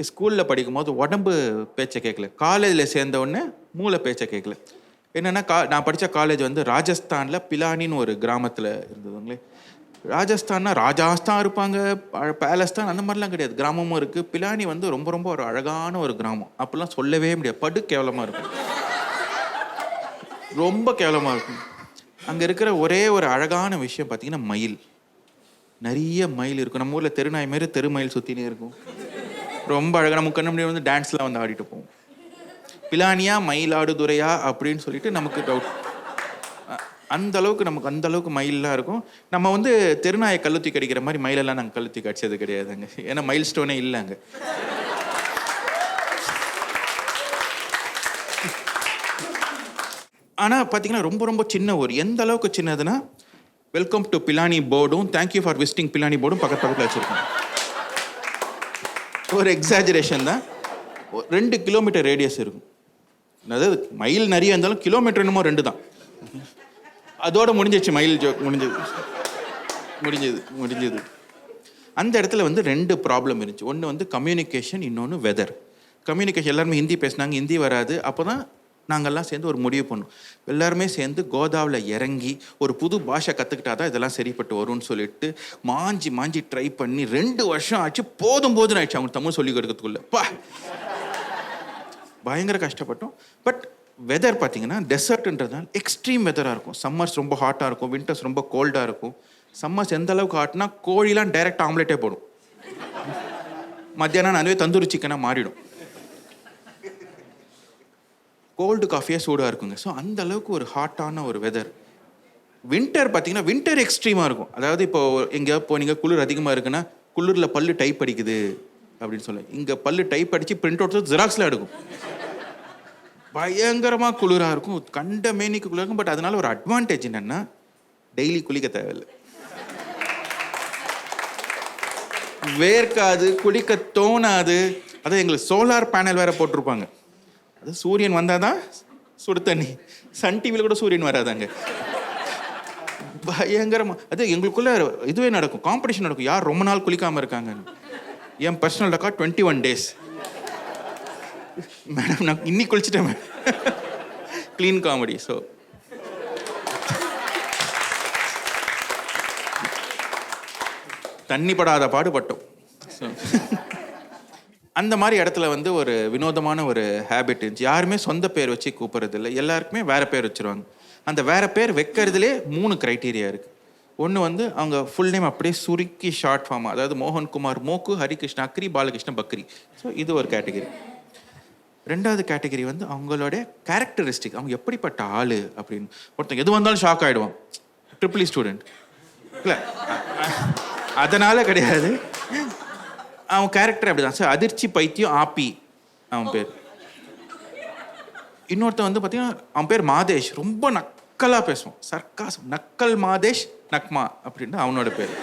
ஸ்கூலில் படிக்கும்போது உடம்பு பேச்சை கேட்கல. காலேஜில் சேர்ந்த உடனே மூளை பேச்சை கேட்கல. என்னென்னா நான் படித்த காலேஜ் வந்து ராஜஸ்தானில் பிலானின்னு ஒரு கிராமத்தில் இருந்ததுங்களே. ராஜஸ்தான்னா ராஜாஸ் தான் இருப்பாங்க, பேலஸ் தான், அந்த மாதிரிலாம் கிடையாது. கிராமமும் இருக்குது. பிலானி வந்து ரொம்ப ரொம்ப ஒரு அழகான ஒரு கிராமம். அப்போல்லாம் சொல்லவே முடியாது. படு கேவலமாக இருக்கும், ரொம்ப கேவலமாக இருக்கும். அங்கே இருக்கிற ஒரே ஒரு அழகான விஷயம் பார்த்தீங்கன்னா மயில். நிறைய மயில் இருக்கும். நம்ம ஊரில் தெருநாய் மாரி தெரு மயில் சுற்றினே இருக்கும். ரொம்ப அழகாக நம்ம கண்ணு முன்னாடி வந்து டான்ஸ்லாம் வந்து ஆடிட்டு போவோம். பிலானியா மயிலாடுதுறையா அப்படின்னு சொல்லிட்டு நமக்கு டவுட். அந்த அளவுக்கு மயிலெலாம் இருக்கும். நம்ம வந்து தெருநாயை கல்லுத்தி கடிக்கிற மாதிரி மயிலெல்லாம் நாங்கள் கல்லுத்தி கடிச்சது கிடையாதுங்க. ஏன்னா மயில் ஸ்டோனே இல்லை அங்கே. ஆனால் பார்த்தீங்கன்னா ரொம்ப ரொம்ப சின்ன ஊர். எந்த அளவுக்கு சின்னதுன்னா, வெல்கம் டு பிலானி போர்டும் தேங்க்யூ ஃபார் விசிட்டிங் பிலானி போர்டும் பக்கத்தில் வச்சுருக்கோம். ஒரு எக்ஸாஜரேஷன் தான். 2 கிலோமீட்டர் ரேடியஸ் இருக்கும். அதாவது மைல் நிறைய இருந்தாலும் கிலோமீட்டர் என்னமோ 2 தான். அதோட முடிஞ்சிச்சு மயில் ஜோக். முடிஞ்சது. அந்த இடத்துல வந்து 2 ப்ராப்ளம் இருந்துச்சு. ஒன்று வந்து கம்யூனிகேஷன், இன்னொன்று வெதர். கம்யூனிகேஷன் எல்லாருமே ஹிந்தி பேசினாங்க, ஹிந்தி வராது. அப்போ தான் நாங்கள்லாம் சேர்ந்து ஒரு முடிவு பண்ணோம். எல்லாருமே சேர்ந்து கோதாவில் இறங்கி ஒரு புது பாஷை கற்றுக்கிட்டா தான் இதெல்லாம் சரிப்பட்டு வரும்னு சொல்லிட்டு மாஞ்சி ட்ரை பண்ணி 2 வருஷம் ஆச்சு. போதும் ஆயிடுச்சு அவங்க தமிழ் சொல்லிக் கொடுக்கறதுக்குள்ள. பயங்கர கஷ்டப்பட்டோம். பட் வெதர் பார்த்தீங்கன்னா டெசர்ட்ன்றதுனால எக்ஸ்ட்ரீம் வெதராக இருக்கும். சம்மர்ஸ் ரொம்ப ஹாட்டாக இருக்கும், வின்டர்ஸ் ரொம்ப கோல்டாக இருக்கும். சம்மர்ஸ் எந்த அளவுக்கு ஹாட்னா கோழிலாம் டைரெக்ட் ஆம்லேட்டே போடும். மத்தியானம் அதுவே தந்தூரி சிக்கனாக மாறிடும். கோல்டு காஃபியாக சூடாக இருக்குங்க. ஸோ அந்த அளவுக்கு ஒரு ஹாட்டான ஒரு வெதர். வின்டர் பார்த்தீங்கன்னா வின்டர் எக்ஸ்ட்ரீமாக இருக்கும். அதாவது இப்போ எங்கேயா போனீங்க, குளிர் அதிகமாக இருக்குன்னா குளிரில் பல்லு டைப் அடிக்குது அப்படின்னு சொல்ல, இங்கே பல்லு டைப் அடித்து பிரிண்ட் அவுட் ஜெராக்ஸில் எடுக்கும். பயங்கரமாக குளிராக இருக்கும், கண்ட மேனிக்கு குளிராக இருக்கும். பட் அதனால ஒரு அட்வான்டேஜ் என்னென்னா டெய்லி குளிக்க தேவையில்லை. வேர்க்காது, குளிக்க தோணாது. அதாவது எங்களுக்கு சோலார் பேனல் வேறு போட்டிருப்பாங்க. அது சூரியன் வந்தால் தான் சுடு தண்ணி. சன் டிவியில் கூட சூரியன் வராதாங்க. பயங்கரமாக அது எங்களுக்குள்ள இதுவே நடக்கும், காம்படிஷன் நடக்கும், யார் ரொம்ப நாள் குளிக்காமல் இருக்காங்கன்னு. என் பர்சனல் ரெக்கார்ட் 21 days. மேடம் நான் இன்னைக்கு குளிச்சுட்டேன் மேடம். Clean comedy. ஸோ தண்ணி படாத பாடுபட்டோம். ஸோ அந்த மாதிரி இடத்துல வந்து ஒரு வினோதமான ஒரு ஹேபிட் இருந்துச்சு. யாருமே சொந்த பேர் வச்சு கூப்பிட்றது இல்லை, எல்லாருக்குமே வேறு பேர் வச்சுருவாங்க. அந்த வேறு பேர் வைக்கிறதுலே 3 க்ரைட்டீரியா இருக்குது. ஒன்று வந்து அவங்க ஃபுல் நேம் அப்படியே சுருக்கி ஷார்ட் ஃபார்மாக, அதாவது மோகன்குமார் மோக்கு, ஹரிகிருஷ்ண அக்ரி, பாலகிருஷ்ண பக்ரி. ஸோ இது ஒரு கேட்டகரி. 2வது கேட்டகரி வந்து அவங்களோட கேரக்டரிஸ்டிக், அவங்க எப்படிப்பட்ட ஆள் அப்படின்னு. ஒருத்தங்க எது வந்தாலும் ஷாக் ஆகிடுவான். ட்ரிபிள் ஸ்டூடெண்ட் இல்லை, அதனால் கிடையாது, அவன் கேரக்டர் அப்படி தான். சார் அதிர்ச்சி பைத்தியம் ஆப்பி அவன் பேர். இன்னொருத்தன் வந்து பார்த்தீங்கன்னா அவன் பேர் மாதேஷ், ரொம்ப நக்கலாக பேசுவான், சர்க்காஸ், நக்கல் மாதேஷ் நக்மா அப்படின்னு அவனோட பேர்.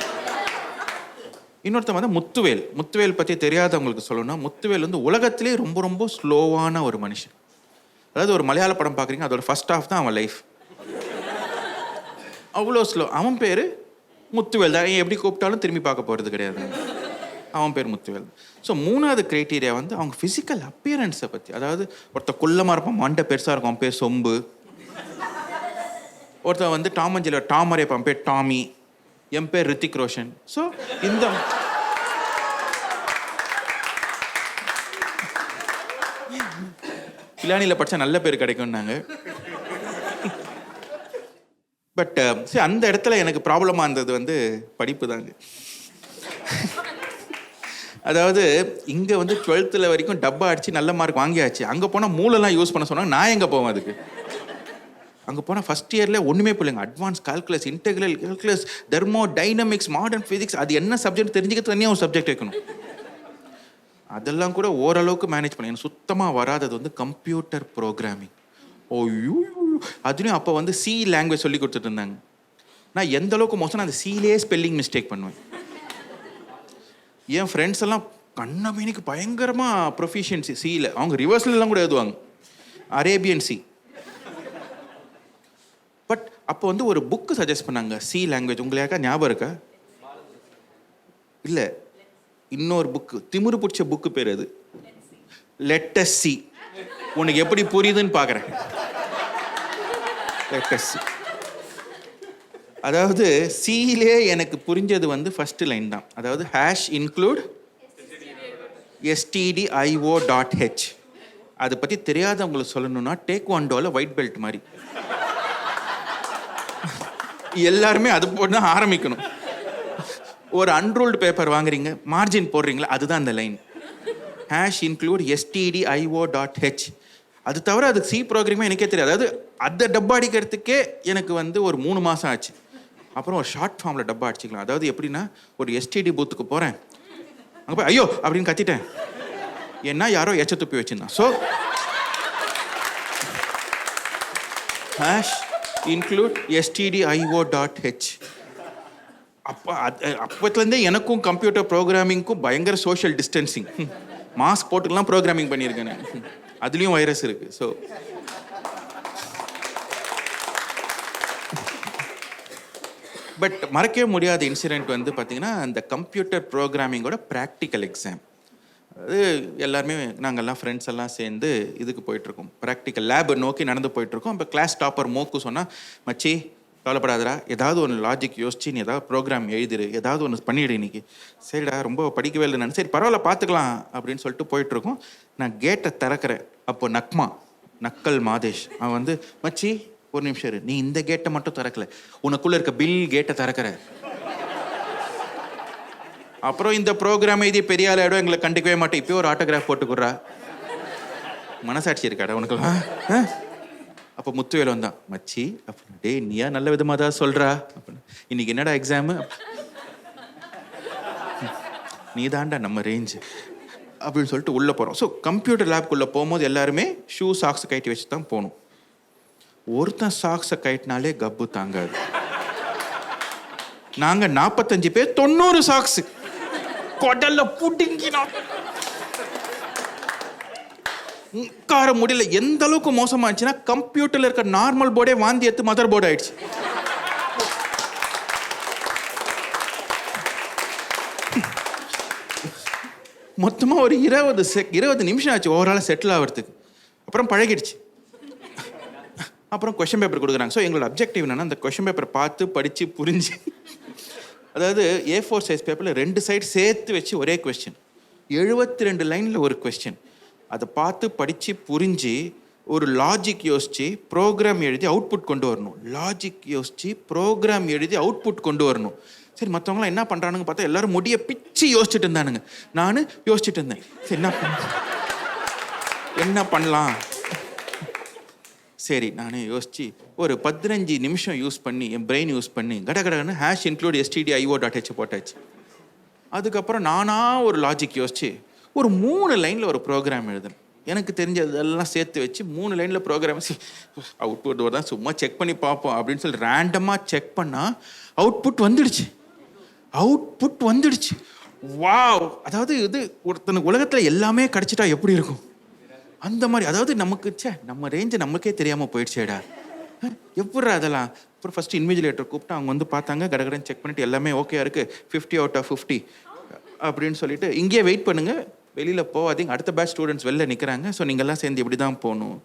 இன்னொருத்தன் வந்து முத்துவேல் பற்றி தெரியாதவங்களுக்கு சொல்லணும்னா, முத்துவேல் வந்து உலகத்திலே ரொம்ப ரொம்ப ஸ்லோவான ஒரு மனுஷன். அதாவது ஒரு மலையாள படம் பார்க்குறீங்க, அதோட ஃபர்ஸ்ட் ஹாஃப் தான் அவன் லைஃப். அவ்வளோ ஸ்லோ. அவன் பேர் முத்துவேல் தான். எப்படி கூப்பிட்டாலும் திரும்பி பார்க்க போகிறது கிடையாது. அவன் பேர் முத்துவேல். ஸோ 3வது க்ரைட்டீரியா வந்து அவங்க ஃபிசிக்கல் அப்பியரன்ஸை பற்றி. அதாவது ஒருத்தர் குள்ளமாக இருப்பான், மண்டை பெருசாக இருக்கும், அவன் பேர் சொம்பு. ஒருத்தர் வந்து டாம் அண்ட் ஜெர்ரி டாம் மாதிரி இருப்பான், அவன் பேர் டாமி. என் பேர் ரித்திக் ரோஷன். ஸோ இந்த பிலானியில் படித்தா நல்ல பேர் கிடைக்கும்னாங்க. பட் சரி, அந்த இடத்துல எனக்கு ப்ராப்ளமாக இருந்தது வந்து படிப்பு தாங்க. அதாவது இங்கே வந்து 12th வரைக்கும் டப்பா அடித்து நல்ல மார்க் வாங்கியாச்சு. அங்கே போனால் மூளைலாம் யூஸ் பண்ண சொன்னாங்க. நான் எங்கே போவேன் அதுக்கு? அங்கே போனால் ஃபஸ்ட் இயரில் ஒன்றுமே பிள்ளைங்க. Advance calculus, integral calculus, thermo dynamics, modern physics, அது என்ன சப்ஜெக்ட் தெரிஞ்சுக்க தனியாக ஒரு சப்ஜெக்ட் வைக்கணும். அதெல்லாம் கூட ஓரளவுக்கு மேனேஜ் பண்ணி. எனக்கு சுத்தமாக வராதது வந்து கம்ப்யூட்டர் ப்ரோக்ராமிங். ஓய்யோ, அதுலேயும் அப்போ வந்து சி லாங்குவேஜ் சொல்லி கொடுத்துட்டு இருந்தாங்க. நான் எந்த அளவுக்கு மோசம், அந்த சிலே ஸ்பெல்லிங் மிஸ்டேக் பண்ணுவேன். என் ஃப்ரெண்ட்ஸ் எல்லாம் கண்ணமீனுக்கு பயங்கரமாக ப்ரொஃபிஷியன்சி சியில். அவங்க ரிவர்ஸ்லாம் கூட எழுதுவாங்க, அரேபியன் சி. பட் அப்போ வந்து ஒரு புக்கு சஜஸ்ட் பண்ணாங்க, சி லாங்குவேஜ். உங்களுக்கு ஞாபகம் இருக்கா? இல்லை, இன்னொரு புக்கு, திமிரு பிடிச்ச புக்கு பேர் அது. Let us see. உனக்கு எப்படி புரியுதுன்னு பார்க்குறேன். Let us see. அதாவது சியிலே எனக்கு புரிஞ்சது வந்து ஃபர்ஸ்ட் லைன் தான். அதாவது ஹேஷ் இன்க்ளூட் stdio.h. அதை பற்றி தெரியாதவங்களுக்கு சொல்லணும்னா டேக்வாண்டோவில் ஒயிட் பெல்ட் மாதிரி எல்லாருமே அது போட்டு தான் ஆரம்பிக்கணும். ஒரு அன்ரூல்டு பேப்பர் வாங்குறீங்க, மார்ஜின் போடுறீங்களா, அதுதான் அந்த லைன். Hash include stdio.h. அது தவிர அதுக்கு சி ப்ரோக்ராமே எனக்கே தெரியாது. அதாவது அதை டப்பா அடிக்கிறதுக்கே எனக்கு வந்து ஒரு 3 மாதம் ஆச்சு. அப்புறம் ஒரு ஷார்ட் ஃபார்மில் டப்பா அடிச்சிக்கலாம். அதாவது எப்படின்னா, ஒரு எஸ்டிடி பூத்துக்கு போகிறேன், அங்கே போய் ஐயோ அப்படின்னு கத்திட்டேன், ஏன்னா யாரோ எச்ச துப்பி வச்சுருந்தான். So hash include stdio.h. அப்போத்துலேருந்தே எனக்கும் கம்ப்யூட்டர் ப்ரோக்ராமிங்க்கும் பயங்கர சோஷியல் டிஸ்டன்சிங். மாஸ்க் போட்டுக்கலாம் ப்ரோக்ராமிங் பண்ணியிருக்கேன். அதுலேயும் வைரஸ் இருக்குது. ஸோ பட் மறக்கவே முடியாத இன்சிடெண்ட் வந்து பார்த்தீங்கன்னா, அந்த கம்ப்யூட்டர் ப்ரோக்ராமிங்கோட ப்ராக்டிக்கல் எக்ஸாம். அது எல்லாருமே நாங்கள்லாம் ஃப்ரெண்ட்ஸ் எல்லாம் சேர்ந்து இதுக்கு போயிட்டுருக்கோம், ப்ராக்டிக்கல் லேப் நோக்கி நடந்து போயிட்டுருக்கோம். இப்போ கிளாஸ் டாப்பர் மோக்கு சொன்னால், மச்சி கவலைப்படாதடா, ஏதாவது ஒன்று லாஜிக் யோசிச்சு நீ ஏதாவது ப்ரோக்ராம் எழுதிரு, ஏதாவது ஒன்று பண்ணிவிடு இன்னைக்கு. சரிடா, ரொம்ப படிக்கவே இல்லை நான். சரி பரவாயில்ல பார்த்துக்கலாம் அப்படின்னு சொல்லிட்டு போயிட்டுருக்கோம். நான் கேட்டை திறக்கிறேன். அப்போ நக்கல் மாதேஷ் அவன் வந்து, மச்சி ஒரு நிமிஷம் இரு, நீ இந்த கேட்டை மட்டும் திறக்கல, உனக்குள்ளே இருக்க பில் கேட்டை திறக்கிற. அப்புறம் இந்த ப்ரோக்ராம் எழுதி பெரிய ஆள் ஆகிடும், எங்களை கண்டுக்கவே மாட்டேன், இப்போயே ஒரு ஆட்டோகிராஃப் போட்டுக்குறா. மனசாட்சி இருக்காடா உனக்குலாம்? அப்போ முத்துவேல் வந்தான், மச்சி அப்படின்னு, டே நீயா நல்ல விதமாக தான் சொல்கிறா அப்படின்னு, இன்னைக்கு என்னடா எக்ஸாமு, நீ தாண்டா நம்ம ரேஞ்சு அப்படின்னு சொல்லிட்டு உள்ளே போகிறோம். ஸோ கம்ப்யூட்டர் லேப்குள்ளே போகும்போது எல்லாருமே ஷூ சாக்ஸ் கட்டி வச்சு தான் போகணும். ஒருத்தன் சாக்ஸை கட்டினாலே கப்பு தாங்காது. நாங்கள் 45 பேர் 90 சாக்ஸு கொடல்ல புடுங்கினோம். உட்கார முடியல. எந்த அளவுக்கு மோசமாச்சுன்னா, கம்ப்யூட்டர்ல இருக்க நார்மல் போர்டே வாந்தி எடுத்து மதர் போர்டு ஆயிடுச்சு. மொத்தமா ஒரு 20 நிமிஷம் ஆச்சு ஓவரால் செட்டில் ஆகிறதுக்கு. அப்புறம் பழகிடுச்சு. அப்புறம் கொஸ்டின் பேப்பர் கொடுக்குறாங்க. ஸோ எங்களோட அப்ஜெக்டிவ் என்னன்னா, அந்த கொஸ்டின் பேப்பரை பார்த்து படித்து புரிஞ்சு, அதாவது A4 சைஸ் பேப்பரில் 2 சைடு சேர்த்து வச்சு ஒரே கொஸ்டின், 72 லைனில் ஒரு கொஸ்டின், அதை பார்த்து படித்து புரிஞ்சு ஒரு லாஜிக் யோசித்து ப்ரோக்ராம் எழுதி அவுட்புட் கொண்டு வரணும். லாஜிக் யோசித்து ப்ரோக்ராம் எழுதி அவுட்புட் கொண்டு வரணும். சரி, மற்றவங்களாம் என்ன பண்ணுறானுங்க பார்த்தா எல்லோரும் முடிய பிச்சு யோசிச்சுட்டு இருந்தானுங்க. நான் யோசிச்சுட்டு இருந்தேன், சரி என்ன பண்ணலாம். சரி நான் யோசித்து ஒரு 15 நிமிஷம் யூஸ் பண்ணி, என் பிரெயின் யூஸ் பண்ணி கடகடன்னு ஹேஷ் இன்க்ளூட் stdio.h போட்டாச்சு. அதுக்கப்புறம் நானாக ஒரு லாஜிக் யோசித்து ஒரு 3 லைனில் ஒரு ப்ரோக்ராம் எழுதுனேன். எனக்கு தெரிஞ்சதெல்லாம் சேர்த்து வச்சு 3 லைனில் ப்ரோக்ராம் அவுட்புட் தான் சும்மா செக் பண்ணி பார்ப்போம் அப்படின்னு சொல்லி ரேண்டமாக செக் பண்ணால் அவுட்புட் வந்துடுச்சு. வாவ்! அதாவது இது ஒருத்தனுக்கு உலகத்தில் எல்லாமே கிடச்சிட்டா எப்படி இருக்கும் அந்த மாதிரி. அதாவது நமக்கு நம்ம ரேஞ்சு நமக்கே தெரியாமல் போயிடுச்சேடா, எப்பட்றா அதெல்லாம். அப்புறம் ஃபஸ்ட்டு இன்விஜிலேட்டர் கூப்பிட்டு அவங்க வந்து பார்த்தாங்க, கடகடன்னு செக் பண்ணிவிட்டு எல்லாமே ஓகே இருக்குது, 50 out of 50 அப்படின்னு சொல்லிட்டு, இங்கேயே வெயிட் பண்ணுங்கள், வெளியில் போகாதீங்க, அடுத்த பேட்ச் ஸ்டூடெண்ட்ஸ் வெளில நிற்கிறாங்க, ஸோ நீங்கள்லாம் சேர்ந்து இப்படி தான் போகணும்.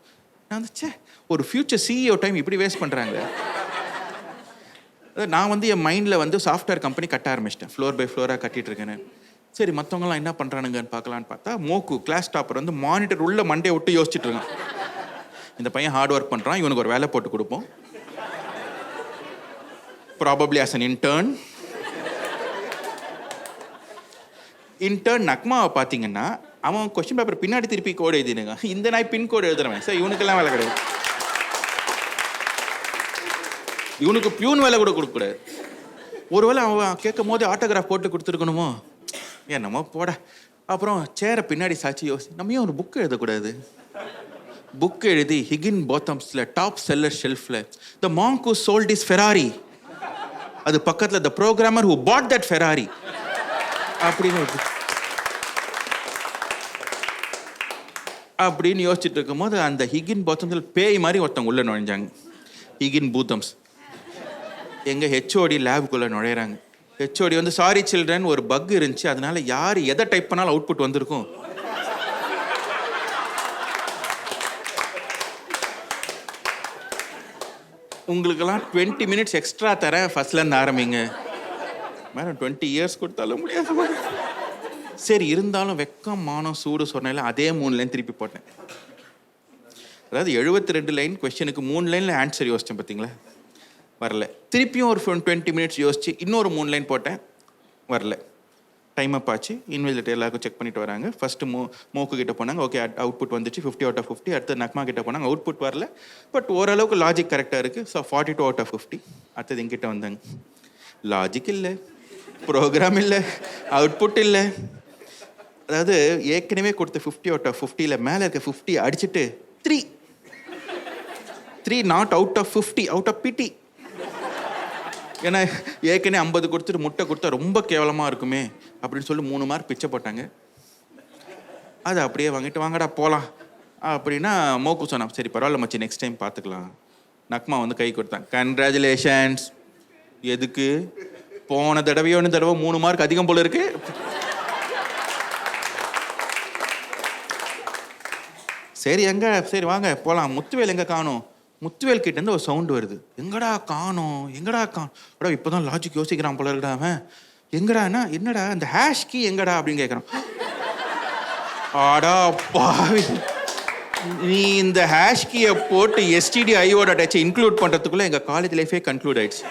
நான் வந்து ஒரு ஃபியூச்சர் CEO டைம் இப்படி வேஸ்ட் பண்ணுறாங்க. நான் வந்து என் மைண்டில் வந்து சாஃப்ட்வேர் கம்பெனி கட்ட ஆரம்பிச்சிட்டேன், ஃப்ளோர் பை ஃப்ளோராக கட்டிகிட்டு இருக்கேன்னு. சரி மற்றவங்களாம் என்ன பண்ணுறானுங்கன்னு பார்க்கலான்னு பார்த்தா, மோக்கு கிளாஸ் டாப்பர் வந்து மானிட்டர் உள்ள மண்டே விட்டு யோசிச்சுட்டு இருக்கான். இந்த பையன் ஹார்ட் ஒர்க் பண்ணுறான், இவனுக்கு ஒரு வேலை போட்டு கொடுப்போம், ப்ராபப்ளி ஆஸ் அன் இன்டர்ன். நக்மாவை பார்த்தீங்கன்னா, அவன் கொஸ்டின் பேப்பர் பின்னாடி திருப்பி கோடு எழுதினுங்க, இந்த நாய் பின் கோடு எழுதுறவன். சார் இவனுக்கெல்லாம் வேலை கிடையாது, இவனுக்கு பியூன் வேலை கூட கொடுக்கக்கூடாது. ஒருவேளை அவன் கேட்கும் போது ஆட்டோகிராஃப் போட்டு கொடுத்துருக்கணுமோ, என்னமோ போட. அப்புறம் சேரை பின்னாடி சாட்சி யோசி, நம்ம ஏன் ஒரு புக் எழுதக்கூடாது? புக் எழுதி ஹிகின் போத்தம்ஸில் டாப் செல்லர் ஷெல்ஃபில் the monk who sold his Ferrari, அது பக்கத்தில் the programmer who bought that Ferrari அப்படின்னு யோசிச்சுட்டு இருக்கும்போது, அந்த ஹிகின் போத்தம்ஸில் பேய் மாதிரி ஒருத்தவங்க உள்ள நுழைஞ்சாங்க. ஹிகின் பூத்தம்ஸ் எங்கள் ஹெச்ஓடி லேபுக்குள்ளே நுழையிறாங்க. ஹெச்ஓடி வந்து, சாரி சில்ட்ரன், ஒரு பக் இருந்துச்சு, அதனால யார் எதை டைப் பண்ணாலும் அவுட்புட் வந்திருக்கும், உங்களுக்கெல்லாம் 20 மினிட்ஸ் எக்ஸ்ட்ரா தரேன், ஃபர்ஸ்ட்லேருந்து ஆரம்பிங்க. மேடம் 20 இயர்ஸ் கொடுத்தாலும் முடியாது. சரி, இருந்தாலும் வெக்கம் மானம் சூடு சொன்னால அதே 3 லைன் திருப்பி போட்டேன். அதாவது 72 லைன் கொஸ்டினுக்கு 3 லைனில் ஆன்சர் யோசித்தேன் பார்த்தீங்களா, வரல. திருப்பியும் ஒரு 20 மினிட்ஸ் யோசிச்சு இன்னொரு 3 லைன் போட்டேன், வரல. டைம் அப் ஆச்சு. இன்விஜிலேட்டர் எல்லாருக்கும் செக் பண்ணிட்டு வராங்க. ஃபர்ஸ்ட் மோக்கு கிட்ட போனாங்க, ஓகே அவுட்புட் வந்துச்சு 50 out of 50. அடுத்து நக்மா கிட்ட போனாங்க, அவுட்புட் வரல, பட் ஓரளவுக்கு லாஜிக் கரெக்டாக இருக்குது. So 42 out of 50. அடுத்தது எங்கிட்ட வந்தாங்க, லாஜிக் இல்லை, ப்ரோக்ராம் இல்லை, அவுட்புட் இல்லை. அதாவது ஏற்கனவே கொடுத்த 50 out of 50ல் மேலே இருக்க 50 அடிச்சுட்டு 3 not out of 50, out of பிடி. ஏன்னா ஏற்கனவே 50 கொடுத்துட்டு முட்டை கொடுத்தா ரொம்ப கேவலமாக இருக்குமே அப்படின்னு சொல்லி 3 மார்க் பிச்சை போட்டாங்க. அது அப்படியே வாங்கிட்டு வாங்கடா போகலாம் அப்படின்னா மோக்கு சொன்னான், சரி பரவாயில்ல மச்சி நெக்ஸ்ட் டைம் பார்த்துக்கலாம். நக்மா வந்து கை கொடுத்தான், கன்க்ராச்சுலேஷன்ஸ். எதுக்கு? போன தடவை 3 மார்க் அதிகம் போல இருக்கு. சரி எங்க, சரி வாங்க போகலாம். முத்துவேல் எங்கே காணோம்? முத்துவேல் கிட்டேருந்து ஒரு சவுண்டு வருது, எங்கடா காணோம், எங்கடா காணோம். அடா இப்போ தான் லாஜிக் யோசிக்கிறான் போல இருக்கடா அவன். எங்கடானா என்னடா அந்த ஹேஷ் கீ எங்கடா அப்படின்னு கேட்குறான். ஆடா பாவி, நீ இந்த ஹேஷ் கீயை போட்டு stdio.h இன்க்ளூட் பண்ணுறதுக்குள்ளே எங்கள் காலேஜ் லைஃபே கன்க்ளூட் ஆயிடுச்சு.